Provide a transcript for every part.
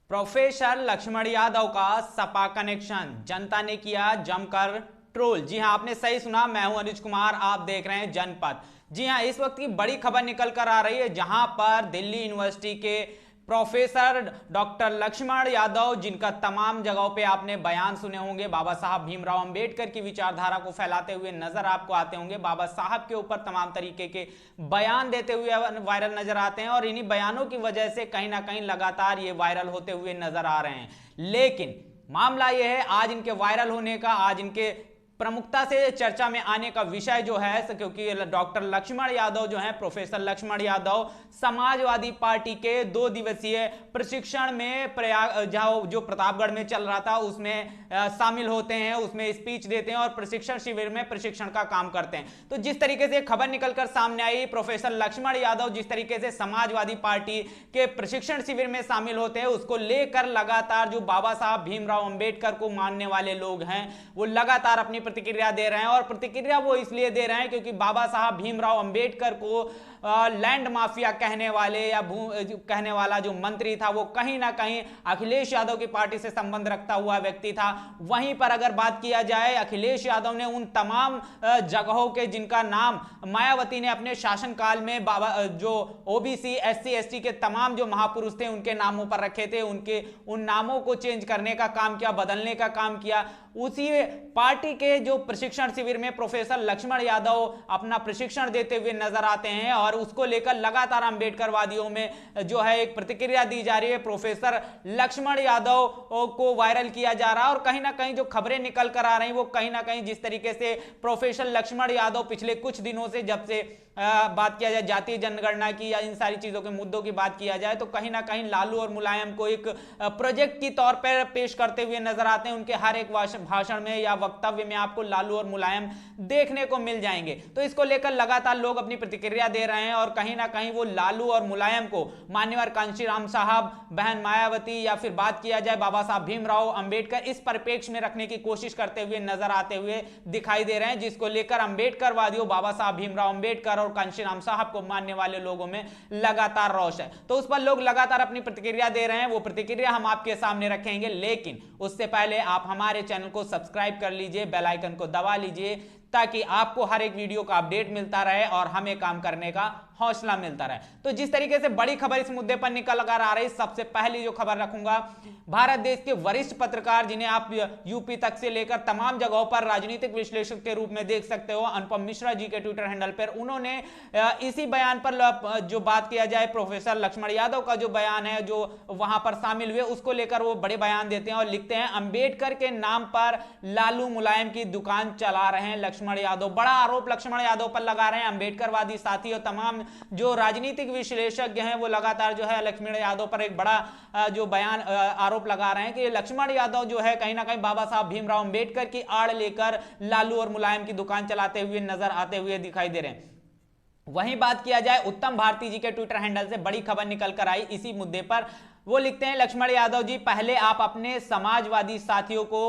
Professor Lakshman Yadav का Sapa connection, जनता ने किया जमकर ट्रोल। जी हां, आपने सही सुना, मैं हूं अनुज कुमार, आप देख रहे हैं जनपद। जी हां, इस वक्त की बड़ी खबर निकल कर आ रही है, जहां पर दिल्ली यूनिवर्सिटी के प्रोफेसर डॉक्टर लक्ष्मण यादव, जिनका तमाम जगहों पे आपने बयान सुने होंगे, बाबा साहब भीमराव अंबेडकर की विचारधारा को फैलाते हुए नजर आपको आते होंगे, बाबा साहब के ऊपर तमाम तरीके के बयान देते हुए वायरल नजर आते हैं और इन्हीं बयानों की वजह से कहीं ना कहीं लगातार ये वायरल होते हुए नजर आ रहे हैं। लेकिन मामला यह है, आज इनके वायरल होने का, आज इनके प्रमुखता से चर्चा में आने का विषय जो है, क्योंकि डॉक्टर लक्ष्मण यादव जो है, प्रोफेसर लक्ष्मण यादव समाजवादी पार्टी के 2 दिवसीय प्रशिक्षण में जो प्रतापगढ़ में चल रहा था उसमें शामिल होते हैं, उसमें स्पीच देते हैं और प्रशिक्षण शिविर में प्रशिक्षण का काम करते हैं। तो जिस तरीके से खबर निकलकर सामने आई, प्रोफेसर लक्ष्मण यादव जिस तरीके से समाजवादी पार्टी के प्रशिक्षण शिविर में शामिल होते हैं, उसको लेकर लगातार जो बाबा साहब भीमराव अंबेडकर को मानने वाले लोग हैं वो लगातार अपनी प्रतिक्रिया दे रहे हैं। और प्रतिक्रिया वो इसलिए दे रहे हैं क्योंकि बाबा साहब भीमराव अंबेडकर को लैंड माफिया कहने वाले या कहने वाला जो मंत्री था वो कहीं ना कहीं अखिलेश यादव की पार्टी से संबंध रखता हुआ व्यक्ति था। वहीं पर अगर बात किया जाए, अखिलेश यादव ने उन तमाम जगहों के जिनका नाम मायावती ने अपने शासनकाल में बाबा जो ओबीसी एससी एसटी के तमाम जो महापुरुष थे उनके नामों पर रखे थे, उनके उन नामों को चेंज करने का काम किया, बदलने का काम किया। उसी पार्टी के जो प्रशिक्षण शिविर में प्रोफेसर लक्ष्मण यादव अपना प्रशिक्षण देते हुए नजर आते हैं और उसको लेकर लगातार अंबेडकरवादियों में जो है एक प्रतिक्रिया दी जा रही है। प्रोफेसर लक्ष्मण यादव को वायरल किया जा रहा है और कहीं ना कहीं जो खबरें निकल कर आ रही वो कहीं ना कहीं जिस तरीके से प्रोफेसर लक्ष्मण यादव पिछले कुछ दिनों से, जब से बात किया जाए जातीय जनगणना की या इन सारी चीजों के मुद्दों की बात किया जाए, तो कहीं ना कहीं लालू और मुलायम को एक प्रोजेक्ट की तौर पर पेश करते हुए नजर आते हैं। उनके हर एक भाषण में या वक्तव्य में आपको लालू और मुलायम देखने को मिल जाएंगे। तो इसको लेकर लगातार लोग अपनी प्रतिक्रिया दे रहे हैं और कहीं ना कहीं वो लालू और मुलायम को मान्यवर कांशीराम साहब, बहन मायावती या फिर बात किया जाए बाबा साहब भीमराव अंबेडकर, इस परिप्रेक्ष्य में रखने की कोशिश करते हुए नजर आते हुए दिखाई दे रहे हैं, जिसको लेकर अंबेडकरवादियों, बाबा साहब भीमराव अंबेडकर और कांशीराम साहब को मानने वाले लोगों में लगातार रोष है। तो उस पर लोग लगातार अपनी प्रतिक्रिया दे रहे हैं, वो प्रतिक्रिया हम आपके सामने रखेंगे। लेकिन उससे पहले आप हमारे चैनल को सब्सक्राइब कर लीजिए, बेल आइकन को दबा लीजिए ताकि आपको हर एक वीडियो का अपडेट मिलता रहे और हमें काम करने का हौसला मिलता रहे। तो जिस तरीके से बड़ी खबर इस मुद्दे पर निकल कर आ रही, सबसे पहली जो खबर रखूंगा, भारत देश के वरिष्ठ पत्रकार, जिन्हें आप यूपी तक से लेकर तमाम जगहों पर राजनीतिक विश्लेषक के रूप में देख सकते हो, अनुपम मिश्रा जी के ट्विटर हैंडल पर, उन्होंने इसी बयान पर जो बात किया जाए, प्रोफेसर लक्ष्मण यादव का जो बयान है जो वहां पर शामिल हुए, उसको लेकर वो बड़े बयान देते हैं और लिखते हैं, अंबेडकर के नाम पर लालू मुलायम की दुकान चला रहे हैं लक्ष्मण यादव। बड़ा आरोप लक्ष्मण यादव पर लगा रहे हैं अंबेडकरवादी साथी और तमाम जो राजनीतिक विश्लेषज्ञ हैं वो लगातार जो है लक्ष्मण यादव पर एक बड़ा जो बयान आरोप लगा रहे हैं कि लक्ष्मण यादव जो है कहीं ना कहीं बाबा साहब भीमराव अंबेडकर की आड़ लेकर लालू और मुलायम की दुकान चलाते हुए नजर आते हुए दिखाई दे रहे हैं। वहीं बात किया जाए उत्तम भारती जी के ट्विटर हैंडल से बड़ी खबर निकल कर आई इसी मुद्दे पर, वो लिखते हैं, लक्ष्मण यादव जी, पहले आप अपने समाजवादी साथियों को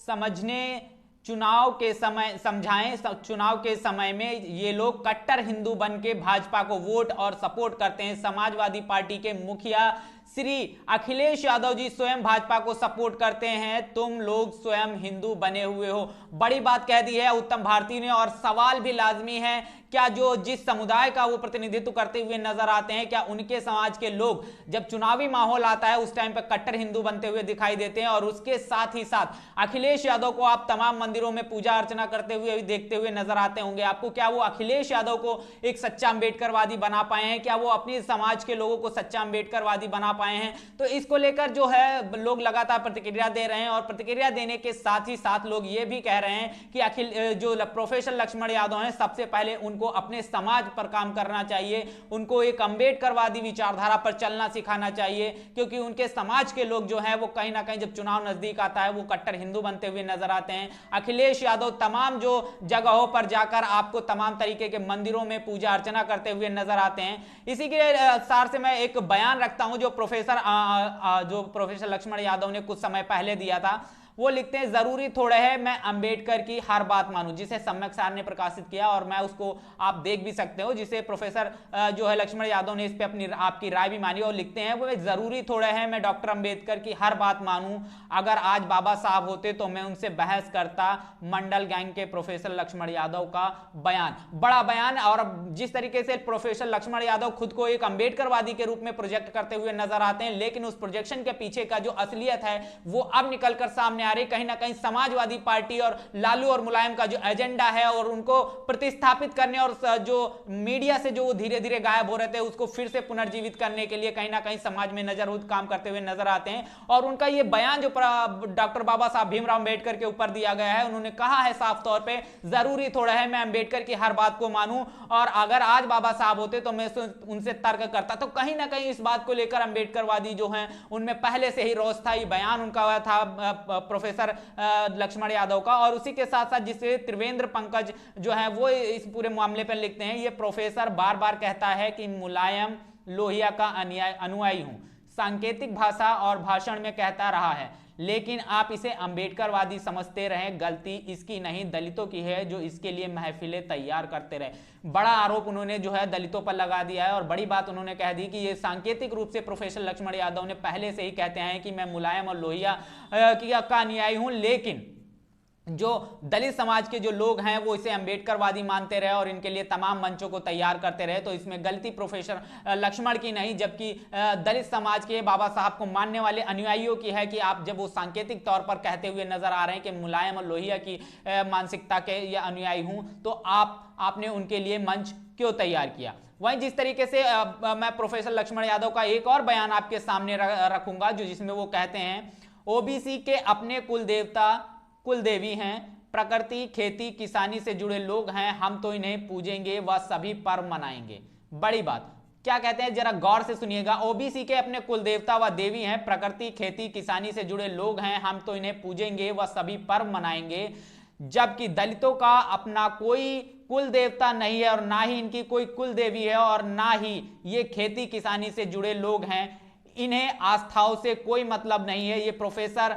समझने, चुनाव के समय समझाएं, चुनाव के समय में ये लोग कट्टर हिंदू बन के भाजपा को वोट और सपोर्ट करते हैं। समाजवादी पार्टी के मुखिया श्री अखिलेश यादव जी स्वयं भाजपा को सपोर्ट करते हैं, तुम लोग स्वयं हिंदू बने हुए हो। बड़ी बात कह दी है उत्तम भारती ने और सवाल भी लाजमी है, क्या जो जिस समुदाय का वो प्रतिनिधित्व करते हुए नजर आते हैं, क्या उनके समाज के लोग जब चुनावी माहौल आता है उस टाइम पर कट्टर हिंदू बनते हुए दिखाई देते हैं? और उसके साथ ही साथ अखिलेश यादव को आप तमाम मंदिरों में पूजा अर्चना करते हुए भी देखते हुए नजर आते होंगे। आपको क्या वो अखिलेश यादव को एक सच्चा अंबेडकरवादी बना पाए हैं? क्या वो अपने समाज के लोगों को सच्चा अंबेडकरवादी बना पाए हैं? तो इसको लेकर जो है लोग लगातार प्रतिक्रिया दे रहे हैं और प्रतिक्रिया देने के साथ ही साथ लोग ये भी कह रहे हैं कि जो प्रोफेसर लक्ष्मण यादव हैं, सबसे पहले उनको अपने समाज पर काम करना चाहिए, उनको एक अंबेडकरवादी विचारधारा पर चलना सिखाना चाहिए, क्योंकि उनके समाज के लोग जो है वो कहीं ना कहीं जब चुनाव नजदीक आता है वो कट्टर हिंदू बनते हुए नजर आते हैं। अखिलेश यादव तमाम जो जगहों पर जाकर आपको तमाम तरीके के मंदिरों में पूजा अर्चना करते हुए नजर आते हैं। इसी के सार से मैं एक बयान रखता हूं जो प्रोफेसर लक्ष्मण यादव ने कुछ समय पहले दिया था। वो लिखते हैं जरूरी थोड़ा है मैं अंबेडकर की हर बात मानूं, जिसे सम्यक सार ने प्रकाशित किया और मैं उसको आप देख भी सकते हो, जिसे प्रोफेसर जो है लक्ष्मण यादव ने इस पे अपनी आपकी राय भी मानी और लिखते हैं वो जरूरी थोड़ा है मैं डॉक्टर अंबेडकर की हर बात मानूं, अगर आज बाबा साहब होते तो मैं उनसे बहस करता। मंडल गैंग के प्रोफेसर लक्ष्मण यादव का बयान, बड़ा बयान। और जिस तरीके से प्रोफेसर लक्ष्मण यादव खुद को एक अंबेडकरवादी के रूप में प्रोजेक्ट करते हुए नजर आते हैं, लेकिन उस प्रोजेक्शन के पीछे का जो असलियत है वो अब निकलकर सामने आ रही। कहीं ना कहीं समाजवादी पार्टी और लालू और मुलायम का जो एजेंडा है और उनको प्रतिस्थापित करने और जो मीडिया से जो धीरे धीरे गायब हो रहे थे उसको फिर से पुनर्जीवित करने के लिए कहीं ना कहीं समाज में नजरहुद काम करते हुए नजर आते हैं। और उनका ये बयान जो डॉक्टर बाबा साहब भीमराव अंबेडकर के ऊपर दिया गया है, उन्होंने कहा है साफ तौर पे जरूरी थोड़ा है मैं अंबेडकर की हर बात को मानूं और अगर आज बाबा साहब होते तो मैं उनसे तर्क करता। तो कहीं ना कहीं इस बात को लेकर अंबेडकरवादी जो हैं उनमें पहले से ही रोष था। ये बयान उनका था प्रोफेसर लक्ष्मण यादव का। और उसी के साथ साथ जिसे त्रिवेंद्र पंकज जो है वो इस पूरे मामले पर लिखते हैं, ये प्रोफेसर बार बार कहता है कि मुलायम लोहिया का अनुयायी हूं, सांकेतिक भाषा और भाषण में कहता रहा है, लेकिन आप इसे अंबेडकरवादी समझते रहे, गलती इसकी नहीं दलितों की है जो इसके लिए महफिलें तैयार करते रहे। बड़ा आरोप उन्होंने जो है दलितों पर लगा दिया है और बड़ी बात उन्होंने कह दी कि ये सांकेतिक रूप से प्रोफेसर लक्ष्मण यादव ने पहले से ही कहते हैं कि मैं मुलायम और लोहिया का अनुयायी हूं, लेकिन जो दलित समाज के जो लोग हैं वो इसे अंबेडकरवादी मानते रहे और इनके लिए तमाम मंचों को तैयार करते रहे। तो इसमें गलती प्रोफेसर लक्ष्मण की नहीं, जबकि दलित समाज के बाबा साहब को मानने वाले अनुयायियों की है कि आप जब वो सांकेतिक तौर पर कहते हुए नजर आ रहे हैं कि मुलायम और लोहिया की मानसिकता के या अनुयायी हूं, तो आपने उनके लिए मंच क्यों तैयार किया। वहीं जिस तरीके से मैं प्रोफेसर लक्ष्मण यादव का एक और बयान आपके सामने रखूंगा जो जिसमें वो कहते हैं ओबीसी के अपने कुल देवी हैं, प्रकृति खेती किसानी से जुड़े लोग हैं, हम तो इन्हें पूजेंगे व सभी पर्व मनाएंगे। बड़ी बात क्या कहते हैं जरा गौर से सुनिएगा। ओबीसी के अपने कुल देवता व देवी हैं, प्रकृति खेती किसानी से जुड़े लोग हैं, हम तो इन्हें पूजेंगे व सभी पर्व मनाएंगे, जबकि दलितों का अपना कोई कुल देवता नहीं है और ना ही इनकी कोई कुल देवी है और ना ही ये खेती किसानी से जुड़े लोग हैं, इन्हें आस्थाओं से कोई मतलब नहीं है। ये प्रोफेसर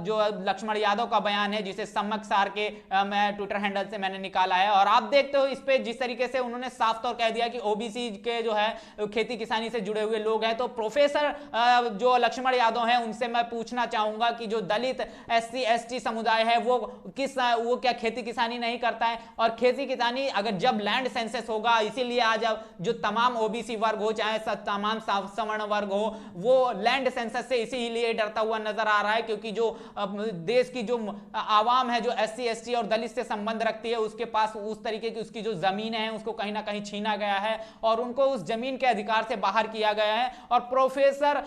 जो लक्ष्मण यादव का बयान है जिसे सम्यक सार के मैं ट्विटर हैंडल से मैंने निकाला है। और आप देखते हो इस पे जिस तरीके से उन्होंने साफ तौर कह दिया कि ओबीसी के जो है खेती किसानी से जुड़े हुए लोग हैं। तो प्रोफेसर जो लक्ष्मण यादव हैं उनसे मैं पूछना चाहूंगा कि जो दलित SC ST समुदाय है वो क्या खेती किसानी नहीं करता है। और खेती किसानी अगर जब लैंड सेंसस होगा, इसीलिए आज जो तमाम ओबीसी वर्ग हो चाहे तमाम सवर्ण वर्ग हो वो लैंड सेंसस से इसीलिए डरता हुआ नजर आ रहा है क्योंकि जो देश की जो आवाम है जो SC ST और दलित से संबंध रखती है उसके पास उस तरीके की उसकी जो जमीन है उसको कहीं ना कहीं छीना गया है और उनको उस जमीन के अधिकार से बाहर किया गया है। और प्रोफेसर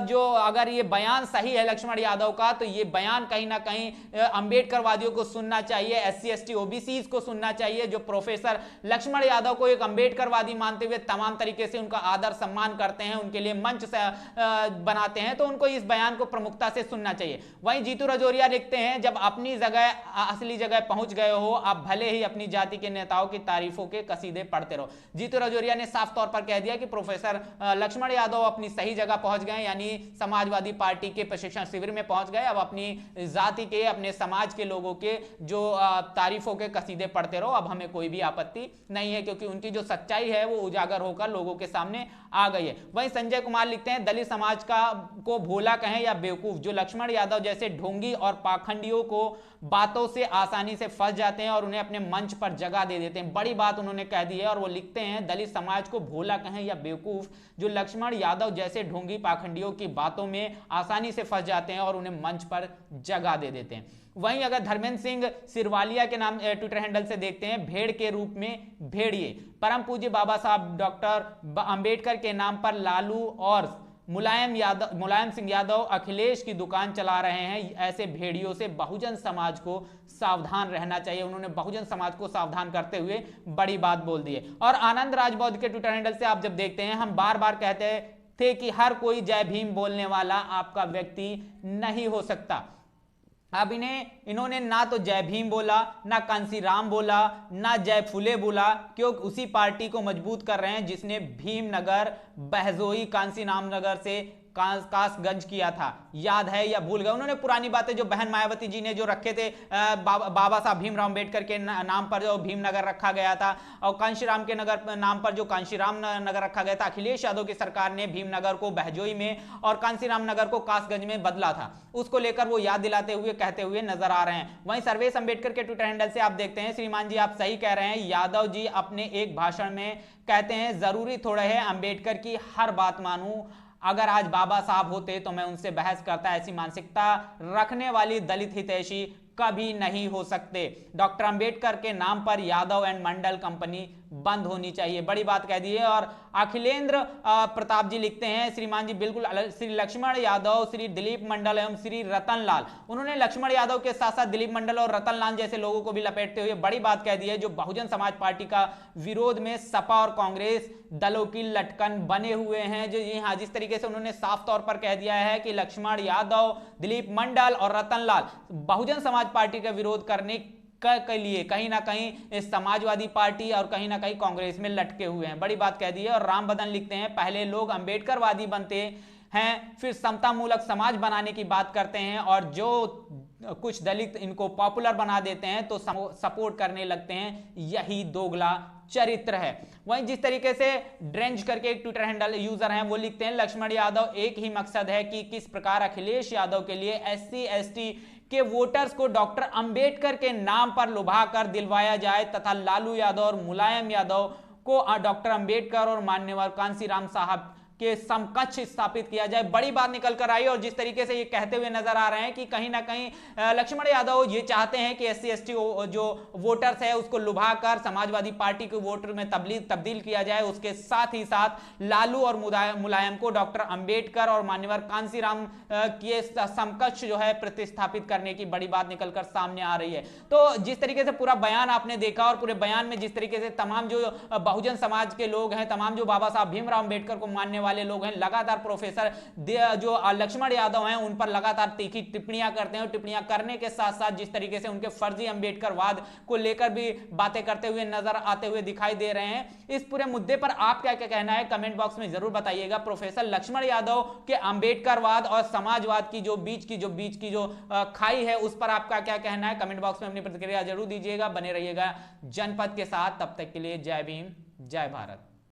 जो अगर ये बयान सही है लक्ष्मण यादव का तो ये बयान कहीं ना कहीं अंबेडकरवादियों को सुनना चाहिए, SC ST OBCs को सुनना चाहिए जो प्रोफेसर लक्ष्मण यादव को एक अंबेडकरवादी मानते हुए तमाम तरीके से उनका आदर सम्मान करते हैं, उनके लिए मंच से बनाते हैं, तो उनको इस बयान को प्रमुखता से सुनना चाहिए। वहीं जीतू राजौरिया लिखते हैं जब अपनी जगह असली जगह पहुंच गए हो आप भले ही अपनी जाति के नेताओं की तारीफों के कसीदे पढ़ते रहो। जीतू राजौरिया ने साफ तौर पर कह दिया कि प्रोफेसर लक्ष्मण यादव अपनी सही जगह पहुंच गए, यानी समाजवादी पार्टी के प्रशिक्षण शिविर में पहुंच गए। अब अपनी जाति के अपने समाज के लोगों के जो तारीफों के कसीदे पढ़ते रहो, अब हमें कोई भी आपत्ति नहीं है क्योंकि उनकी जो सच्चाई है वो उजागर होकर लोगों के सामने आ गई है। वहीं संजय कुमार लिखते हैं दलित समाज को भोला कहें या बेवकूफ, जो लक्ष्मण यादव जैसे ढोंगी और पाखंडियों को बातों से आसानी से फंस जाते हैं और उन्हें अपने मंच पर जगह दे देते हैं। बड़ी बात उन्होंने कह दी है और वो लिखते हैं दलित समाज को भोला कहें या बेवकूफ, जो लक्ष्मण यादव जैसे ढोंगी पाखंडियों की बातों में आसानी से फंस जाते हैं और उन्हें मंच पर जगह दे देते हैं। वहीं अगर धर्मेंद्र सिंह सिरवालिया के नाम ट्विटर हैंडल से देखते हैं भेड़ के रूप में भेड़िए, परम पूज्य बाबा साहब डॉक्टर अंबेडकर के नाम पर लालू और मुलायम सिंह यादव अखिलेश की दुकान चला रहे हैं, ऐसे भेड़ियों से बहुजन समाज को सावधान रहना चाहिए। उन्होंने बहुजन समाज को सावधान करते हुए बड़ी बात बोल दी है। और आनंद राजबौद्ध के ट्विटर हैंडल से आप जब देखते हैं हम बार बार कहते थे कि हर कोई जय भीम बोलने वाला आपका व्यक्ति नहीं हो सकता। अब इन्होंने ना तो जय भीम बोला, ना कांसी राम बोला, ना जय फुले बोला, क्यों उसी पार्टी को मजबूत कर रहे हैं जिसने भीमनगर, बहजोई, कांसी राम नगर से कासगंज किया था, याद है या भूल गए? उन्होंने पुरानी बातें जो बहन मायावती जी ने जो रखे थे, बाबा साहब भीमराव अंबेडकर के नाम पर जो भीमनगर रखा गया था और कांशीराम के नगर नाम पर जो कांशीराम नगर रखा गया था। अखिलेश यादव की सरकार ने भीमनगर को बहजोई में और कांशीराम नगर को कासगंज में बदला था, उसको लेकर वो याद दिलाते हुए कहते हुए नजर आ रहे हैं। वहीं सर्वेश अंबेडकर के ट्विटर हैंडल से आप देखते हैं, श्रीमान जी आप सही कह रहे हैं, यादव जी अपने एक भाषण में कहते हैं जरूरी थोड़ा है अंबेडकर की हर बात मानूं, अगर आज बाबा साहब होते तो मैं उनसे बहस करता। ऐसी मानसिकता रखने वाली दलित हितैषी कभी नहीं हो सकते। डॉक्टर अंबेडकर के नाम पर यादव एंड मंडल कंपनी बंद होनी चाहिए, बड़ी बात कह दी है। और अखिलेंद्र प्रताप जी लिखते हैं, श्रीमान जी बिल्कुल, श्री लक्ष्मण यादव, श्री दिलीप मंडल एवं श्री रतन लाल, उन्होंने लक्ष्मण यादव के साथ साथ दिलीप मंडल और रतन लाल जैसे लोगों को भी लपेटते हुए बड़ी बात कह दी है, जो बहुजन समाज पार्टी का विरोध में सपा और कांग्रेस दलों की लटकन बने हुए हैं। जो जी हाँ, जिस तरीके से उन्होंने साफ तौर पर कह दिया है कि लक्ष्मण यादव, दिलीप मंडल और रतन लाल बहुजन समाज पार्टी का विरोध करने के लिए कहीं ना कहीं इस समाजवादी पार्टी और कहीं ना कहीं कांग्रेस में लटके हुए हैं, बड़ी बात कह दी है। और राम बदन लिखते हैं, पहले लोग अंबेडकरवादी बनते हैं, फिर समता मूलक समाज बनाने की बात करते हैं और जो कुछ दलित इनको पॉपुलर बना देते हैं तो सपोर्ट करने लगते हैं, यही दोगला चरित्र है। वहीं जिस तरीके से ड्रेंज करके एक ट्विटर हैंडल यूजर हैं, वो लिखते हैं, लक्ष्मण यादव एक ही मकसद है कि किस प्रकार अखिलेश यादव के लिए SC ST के वोटर्स को डॉक्टर अंबेडकर के नाम पर लुभाकर दिलवाया जाए तथा लालू यादव और मुलायम यादव को डॉक्टर अंबेडकर और मान्यवर कांशीराम साहब के समकक्ष स्थापित किया जाए। बड़ी बात निकल कर आई और जिस तरीके से ये कहते हुए नजर आ रहे हैं कि कहीं ना कहीं लक्ष्मण यादव ये चाहते हैं कि SC ST जो वोटर्स है उसको लुभाकर समाजवादी पार्टी के वोटर में तब्दील किया जाए, उसके साथ ही साथ लालू और मुलायम को डॉक्टर अंबेडकर और मान्यवर कांशीराम के समकक्ष जो है प्रतिस्थापित करने की बड़ी बात निकलकर सामने आ रही है। तो जिस तरीके से पूरा बयान आपने देखा और पूरे बयान में जिस तरीके से तमाम जो बहुजन समाज के लोग हैं, तमाम जो बाबा साहब भीमराव अंबेडकर को मानने वाले लोग हैं, लगातार प्रोफेसर जो लक्ष्मण यादव हैं उन पर लगातार तीखी टिप्पणियां करते हैं और टिप्पणियां करने के साथ साथ जिस तरीके से उनके फर्जी अंबेडकरवाद को लेकर भी बातें करते हुए नजर आते हुए दिखाई दे रहे हैं। इस पूरे मुद्दे पर आप क्या क्या कहना है कमेंट बॉक्स में जरूर बताइएगा। प्रोफेसर लक्ष्मण यादव के अंबेडकरवाद और समाजवाद की जो बीच की जो खाई है उस पर आपका क्या कहना है, कमेंट बॉक्स में अपनी प्रतिक्रिया जरूर दीजिएगा। बने रहिएगा जनपद के साथ, तब तक के लिए जय भीम जय भारत।